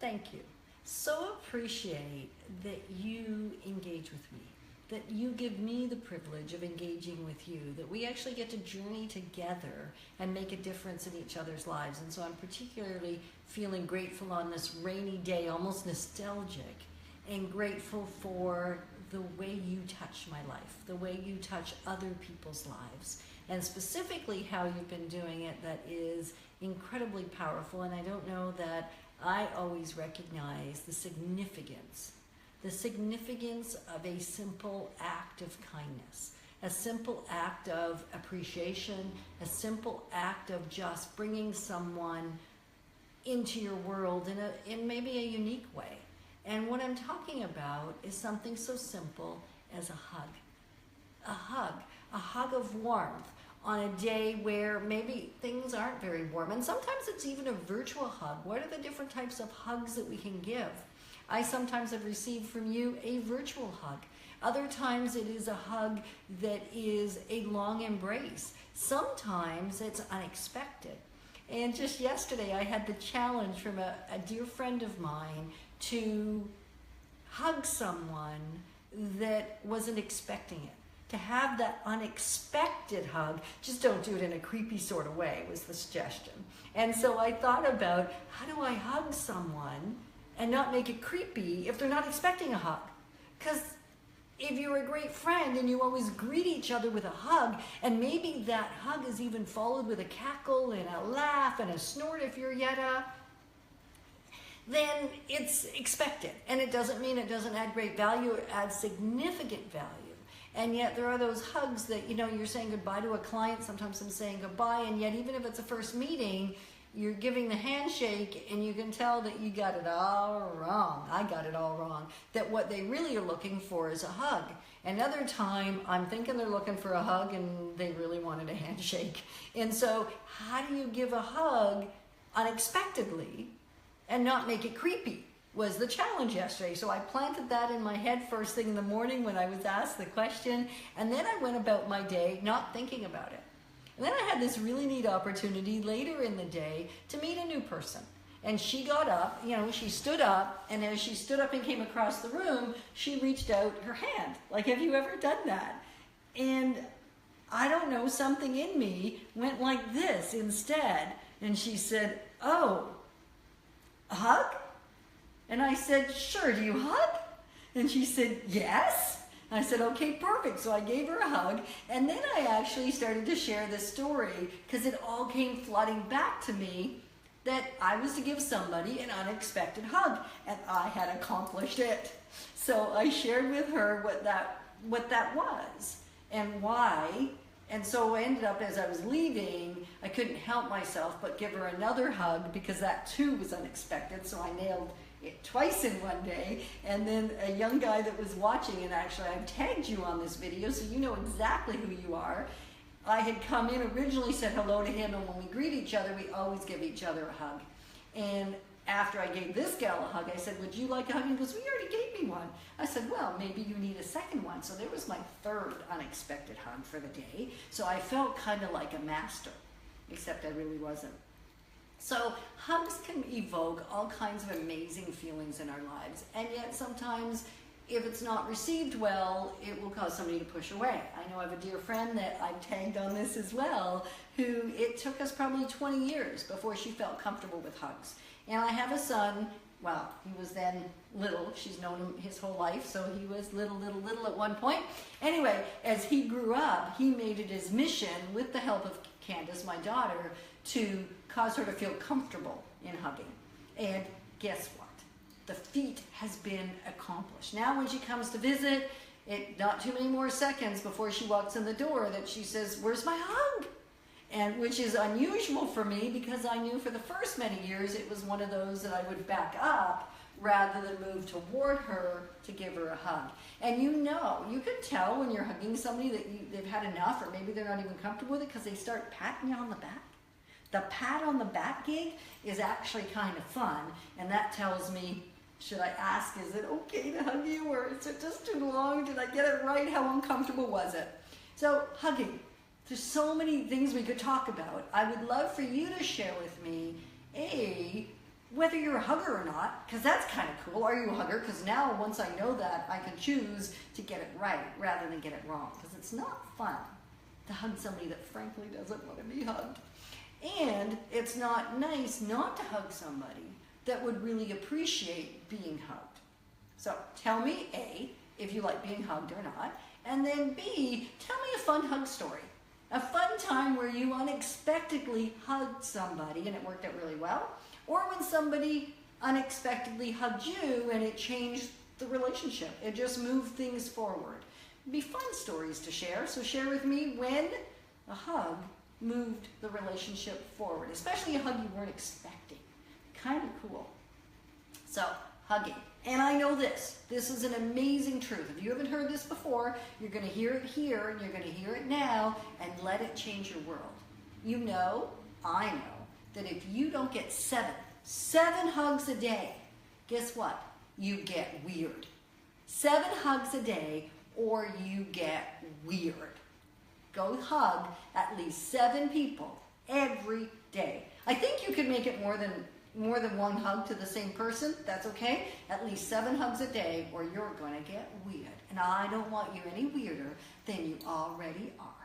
Thank you. So appreciate that you engage with me, that you give me the privilege of engaging with you, that we actually get to journey together and make a difference in each other's lives. And so I'm particularly feeling grateful on this rainy day, almost nostalgic, and grateful for the way you touch my life, the way you touch other people's lives, and specifically how you've been doing it that is incredibly powerful. And I don't know that I always recognize the significance of a simple act of kindness, a simple act of appreciation, a simple act of just bringing someone into your world in maybe a unique way. And what I'm talking about is something so simple as a hug of warmth on a day where maybe things aren't very warm. And sometimes it's even a virtual hug. What are the different types of hugs that we can give? I sometimes have received from you a virtual hug. Other times it is a hug that is a long embrace. Sometimes it's unexpected. And just yesterday I had the challenge from a dear friend of mine to hug someone that wasn't expecting it. To have that unexpected hug, just don't do it in a creepy sort of way, was the suggestion. And so I thought about, how do I hug someone and not make it creepy if they're not expecting a hug? Because if you're a great friend and you always greet each other with a hug, and maybe that hug is even followed with a cackle and a laugh and a snort if you're Yetta, then it's expected. And it doesn't mean it doesn't add great value, it adds significant value. And yet there are those hugs that, you're saying goodbye to a client, sometimes I'm saying goodbye, and yet even if it's a first meeting, you're giving the handshake and you can tell that you got it all wrong. I got it all wrong. That what they really are looking for is a hug. Another time, I'm thinking they're looking for a hug and they really wanted a handshake. And so how do you give a hug unexpectedly and not make it creepy? Was the challenge yesterday. So I planted that in my head first thing in the morning when I was asked the question, and then I went about my day not thinking about it. And then I had this really neat opportunity later in the day to meet a new person. And she got up, she stood up, and as she stood up and came across the room, she reached out her hand. Like, have you ever done that? And I don't know, something in me went like this instead. And she said, "Oh, a hug?" And I said, "Sure, do you hug?" And she said, "Yes." I said, "Okay, perfect." So I gave her a hug, and then I actually started to share this story because it all came flooding back to me that I was to give somebody an unexpected hug, and I had accomplished it. So I shared with her what that was and why. And so I ended up, as I was leaving, I couldn't help myself but give her another hug because that too was unexpected. So I nailed it twice in one day. And then a young guy that was watching, and actually I've tagged you on this video so you know exactly who you are. I had come in, originally said hello to him, and when we greet each other, we always give each other a hug. And after I gave this gal a hug, I said, "Would you like a hug?" And he goes, "Well, you already gave me one." I said, "Well, maybe you need a second one." So there was my third unexpected hug for the day. So I felt kind of like a master, except I really wasn't. So hugs can evoke all kinds of amazing feelings in our lives, and yet sometimes if it's not received well, it will cause somebody to push away. I know I have a dear friend that I've tagged on this as well, who it took us probably 20 years before she felt comfortable with hugs. And I have a son, well, he was then little, she's known him his whole life, so he was little at one point. Anyway, as he grew up, he made it his mission, with the help of Candace, my daughter, to cause her to feel comfortable in hugging. And guess what? The feat has been accomplished. Now when she comes to visit, not too many more seconds before she walks in the door that she says, "Where's my hug?" And which is unusual for me because I knew for the first many years it was one of those that I would back up rather than move toward her to give her a hug. And you can tell when you're hugging somebody that they've had enough, or maybe they're not even comfortable with it because they start patting you on the back. The pat on the back gig is actually kind of fun, and that tells me, should I ask, is it okay to hug you, or is it just too long? Did I get it right? How uncomfortable was it? So hugging, there's so many things we could talk about. I would love for you to share with me, whether you're a hugger or not, because that's kind of cool. Are you a hugger? Because now, once I know that, I can choose to get it right rather than get it wrong. Because it's not fun to hug somebody that frankly doesn't want to be hugged. And it's not nice not to hug somebody that would really appreciate being hugged. So tell me, A, if you like being hugged or not, and then B, tell me a fun hug story. A fun time where you unexpectedly hugged somebody and it worked out really well, or when somebody unexpectedly hugged you and it changed the relationship. It just moved things forward. It'd be fun stories to share, so share with me when a hug moved the relationship forward, especially a hug you weren't expecting. Kind of cool. So, hugging. And I know this is an amazing truth. If you haven't heard this before, you're going to hear it here, and you're going to hear it now, and let it change your world. You know, I know, that if you don't get seven hugs a day, guess what? You get weird. 7 hugs a day, or you get weird. Go hug at least 7 people every day. I think you can make it more than 1 hug to the same person. That's okay. At least 7 hugs a day, or you're going to get weird. And I don't want you any weirder than you already are.